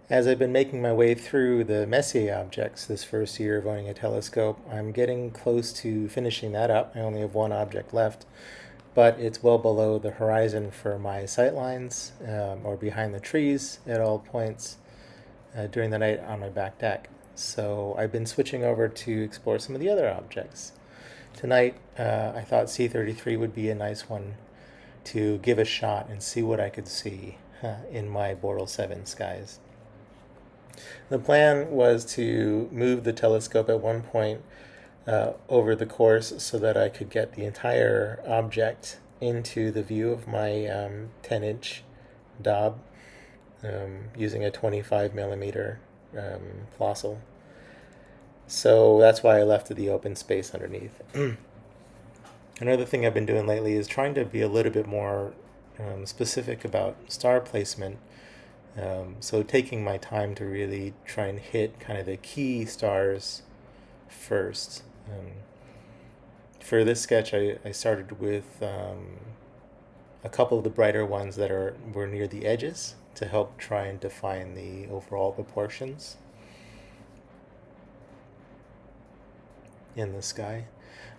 As I've been making my way through the Messier objects this first year of owning a telescope, I'm getting close to finishing that up. I only have one object left, but it's well below the horizon for my sight lines or behind the trees at all points during the night on my back deck. So I've been switching over to explore some of the other objects. Tonight, I thought C33 would be a nice one to give a shot and see what I could see in my Bortle 7 skies. The plan was to move the telescope at one point over the course so that I could get the entire object into the view of my 10-inch Dob using a 25 millimeter Plossl. So that's why I left the open space underneath. Another thing I've been doing lately is trying to be a little bit more specific about star placement. So taking my time to really try and hit kind of the key stars first. For this sketch, I started with a couple of the brighter ones that were near the edges to help try and define the overall proportions in the sky.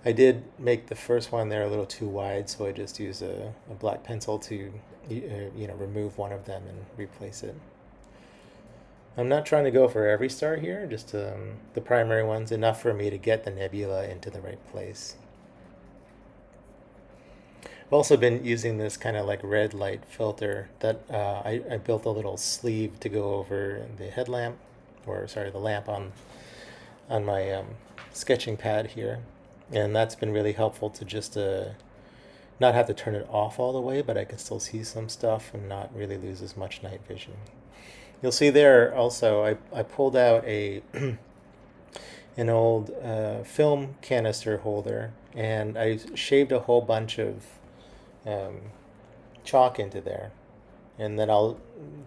I did make the first one there a little too wide, so I just used a black pencil to remove one of them and replace it. I'm not trying to go for every star here, just the primary ones, enough for me to get the nebula into the right place. I've also been using this kind of like red light filter that I built a little sleeve to go over the headlamp, or sorry, the lamp on my sketching pad here. And that's been really helpful to just not have to turn it off all the way, but I can still see some stuff and not really lose as much night vision. You'll see there also I pulled out an old film canister holder, and I shaved a whole bunch of chalk into there. And then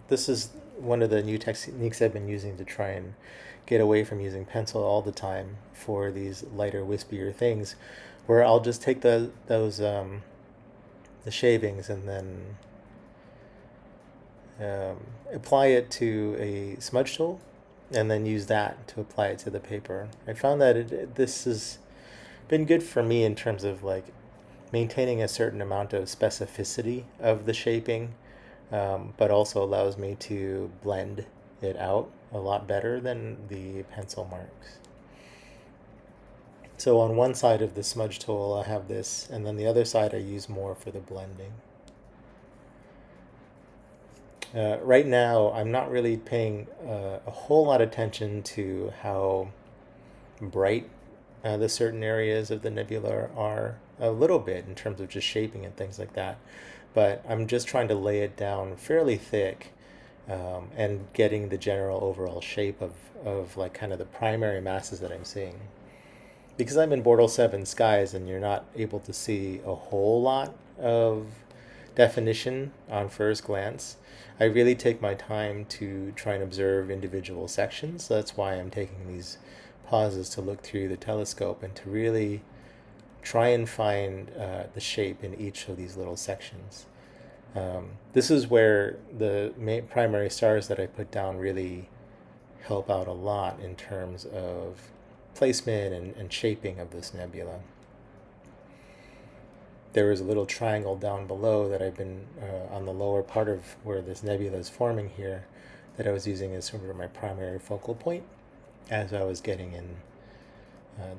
this is one of the new techniques I've been using to try and get away from using pencil all the time for these lighter, wispier things, where I'll just take the shavings and then apply it to a smudge tool and then use that to apply it to the paper. I found that this has been good for me in terms of like maintaining a certain amount of specificity of the shaping, but also allows me to blend it out a lot better than the pencil marks. So on one side of the smudge tool I have this, and then the other side I use more for the blending. Right now I'm not really paying a whole lot of attention to how bright the certain areas of the nebula are, a little bit in terms of just shaping and things like that, but I'm just trying to lay it down fairly thick and getting the general overall shape of like kind of the primary masses that I'm seeing. Because I'm in Bortle 7 skies and you're not able to see a whole lot of definition on first glance, I really take my time to try and observe individual sections. So that's why I'm taking these pauses to look through the telescope and to really try and find the shape in each of these little sections. This is where the primary stars that I put down really help out a lot in terms of placement and shaping of this nebula. There is a little triangle down below that I've been on the lower part of where this nebula is forming here that I was using as sort of my primary focal point as I was getting in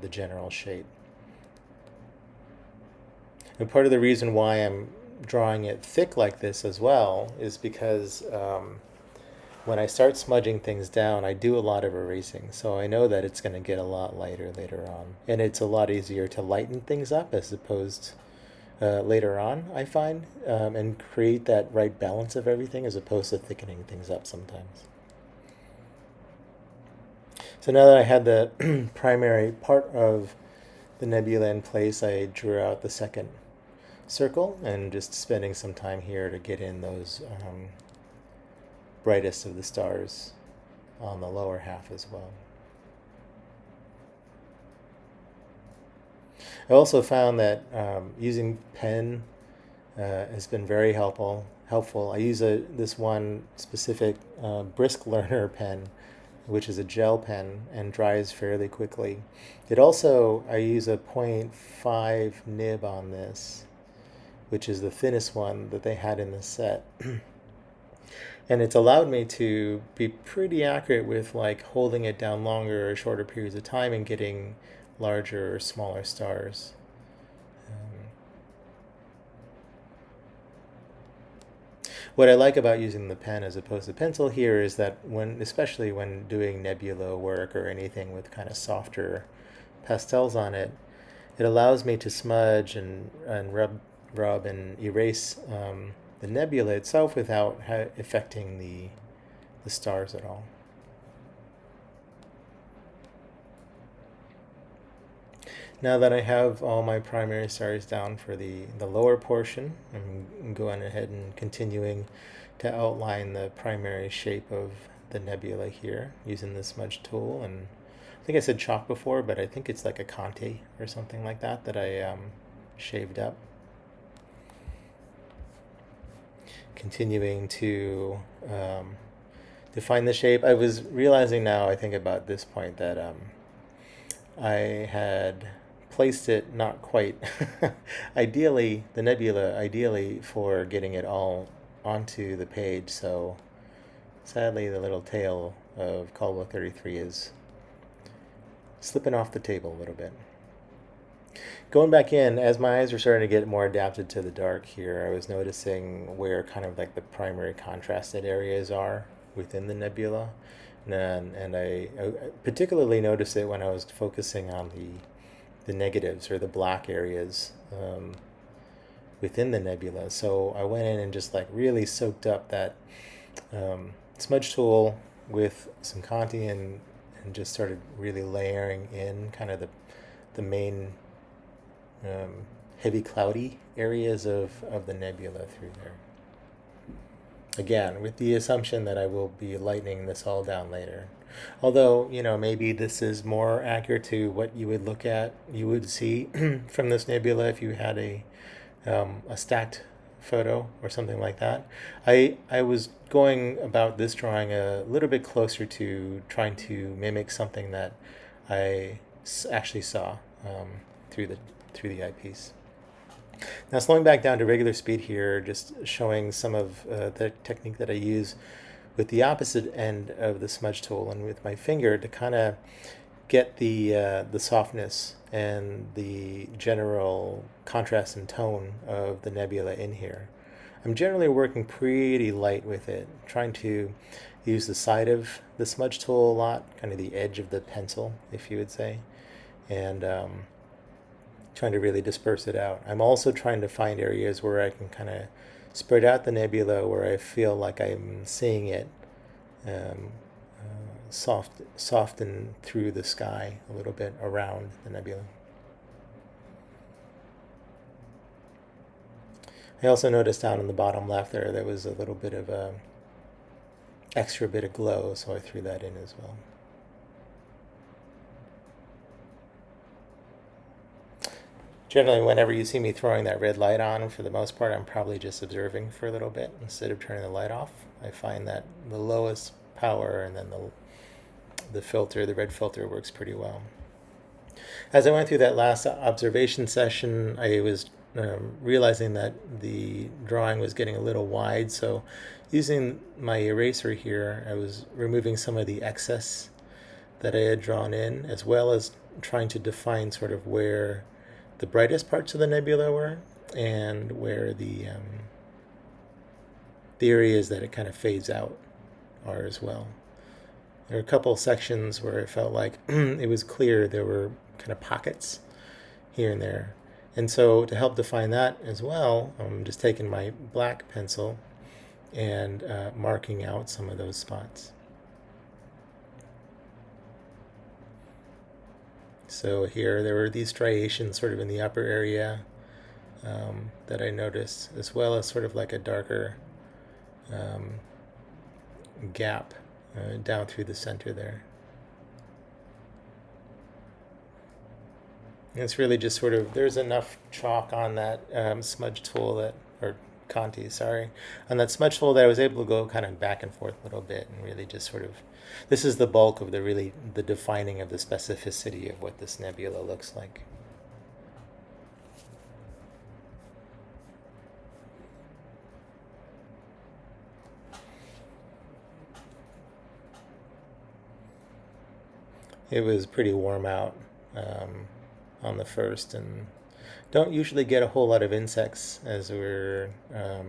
the general shape. And part of the reason why I'm drawing it thick like this as well is because when I start smudging things down, I do a lot of erasing. So I know that it's going to get a lot lighter later on. And it's a lot easier to lighten things up as opposed later on, I find, and create that right balance of everything as opposed to thickening things up sometimes. So now that I had the primary part of the nebula in place, I drew out the second circle and just spending some time here to get in those brightest of the stars on the lower half as well. I also found that using pen has been very helpful. I use this one specific Brisk Learner pen, which is a gel pen and dries fairly quickly. It also, I use a .5 nib on this, which is the thinnest one that they had in the set. And it's allowed me to be pretty accurate with like holding it down longer or shorter periods of time and getting larger or smaller stars. What I like about using the pen as opposed to pencil here is that especially when doing nebula work or anything with kind of softer pastels on it, it allows me to smudge and rub and erase the nebula itself without affecting the stars at all. Now that I have all my primary stars down for the lower portion, I'm going ahead and continuing to outline the primary shape of the nebula here using the smudge tool. And I think I said chalk before, but I think it's like a Conte or something like that I shaved up. Continuing to define the shape. I was realizing now, I think about this point, that I had placed it not quite ideally, the nebula ideally for getting it all onto the page, so sadly the little tail of Caldwell 33 is slipping off the table a little bit. Going back in, as my eyes were starting to get more adapted to the dark here, I was noticing where kind of like the primary contrasted areas are within the nebula. And I particularly noticed it when I was focusing on the negatives or the black areas within the nebula. So I went in and just like really soaked up that smudge tool with some Conte and just started really layering in kind of the main heavy cloudy areas of the nebula through there. Again, with the assumption that I will be lightening this all down later. Although, maybe this is more accurate to what you would see from this nebula if you had a stacked photo or something like that. I was going about this drawing a little bit closer to trying to mimic something that I actually saw through the eyepiece. Now slowing back down to regular speed here, just showing some of the technique that I use with the opposite end of the smudge tool and with my finger to kind of get the softness and the general contrast and tone of the nebula in here. I'm generally working pretty light with it, trying to use the side of the smudge tool a lot, kind of the edge of the pencil, if you would say, and trying to really disperse it out. I'm also trying to find areas where I can kind of spread out the nebula where I feel like I'm seeing it soften through the sky a little bit around the nebula. I also noticed down in the bottom left there was a little bit of a extra bit of glow, so I threw that in as well. Generally, whenever you see me throwing that red light on, for the most part, I'm probably just observing for a little bit instead of turning the light off. I find that the lowest power and then the filter, the red filter, works pretty well. As I went through that last observation session, I was realizing that the drawing was getting a little wide, so using my eraser here, I was removing some of the excess that I had drawn in, as well as trying to define sort of where the brightest parts of the nebula were and where the areas that it kind of fades out are as well. There are a couple sections where it felt like it was clear there were kind of pockets here and there. And so to help define that as well, I'm just taking my black pencil and marking out some of those spots. So here there were these striations sort of in the upper area that I noticed, as well as sort of like a darker gap down through the center there. And it's really just sort of, there's enough chalk on that smudge tool that or Conti, sorry, on that smudge folder, I was able to go kind of back and forth a little bit and really just sort of, this is the bulk of the defining of the specificity of what this nebula looks like. It was pretty warm out on the first, and don't usually get a whole lot of insects as we're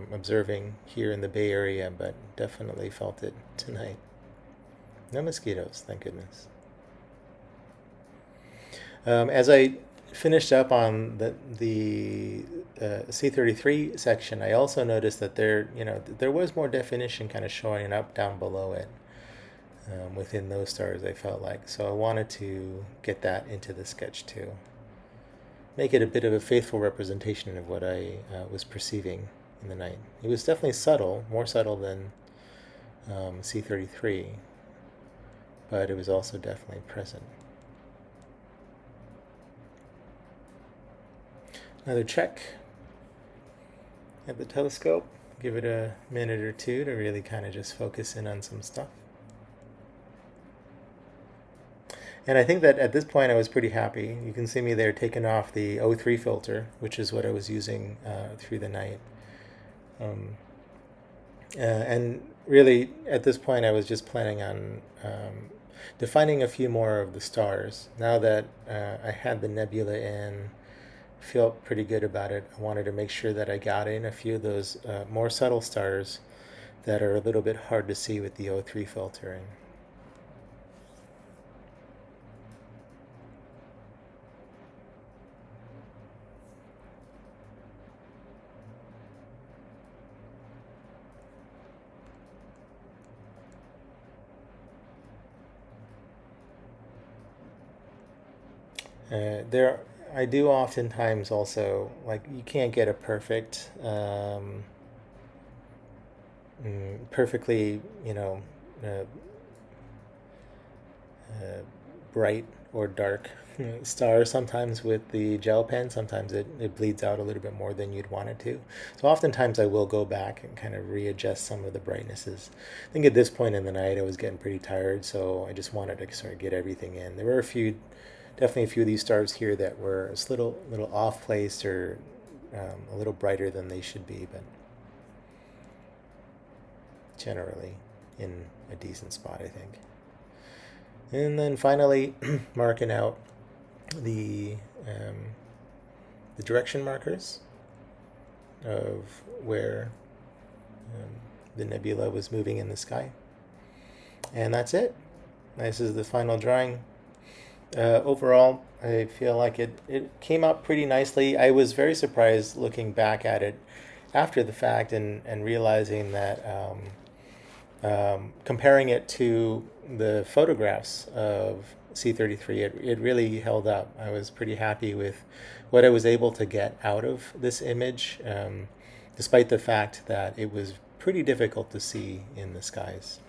observing here in the Bay Area, but definitely felt it tonight. No mosquitoes, thank goodness. As I finished up on the C33 section, I also noticed that there was more definition kind of showing up down below it. Within those stars, I felt like. So I wanted to get that into the sketch too. Make it a bit of a faithful representation of what I was perceiving in the night. It was definitely subtle, more subtle than C33, but it was also definitely present. Another check at the telescope. Give it a minute or two to really kind of just focus in on some stuff. And I think that at this point I was pretty happy. You can see me there taking off the O3 filter, which is what I was using through the night. And really, at this point, I was just planning on defining a few more of the stars. Now that I had the nebula in, felt pretty good about it. I wanted to make sure that I got in a few of those more subtle stars that are a little bit hard to see with the O3 filtering. I do oftentimes also, like, you can't get a perfectly, uh, bright or dark star sometimes with the gel pen. Sometimes it bleeds out a little bit more than you'd want it to. So oftentimes I will go back and kind of readjust some of the brightnesses. I think at this point in the night I was getting pretty tired, so I just wanted to sort of get everything in. There were definitely a few of these stars here that were a little off placed or a little brighter than they should be, but generally in a decent spot, I think. And then finally, marking out the direction markers of where the nebula was moving in the sky. And that's it. This is the final drawing. Overall, I feel like it came out pretty nicely. I was very surprised looking back at it after the fact and realizing that comparing it to the photographs of C33, it really held up. I was pretty happy with what I was able to get out of this image, despite the fact that it was pretty difficult to see in the skies.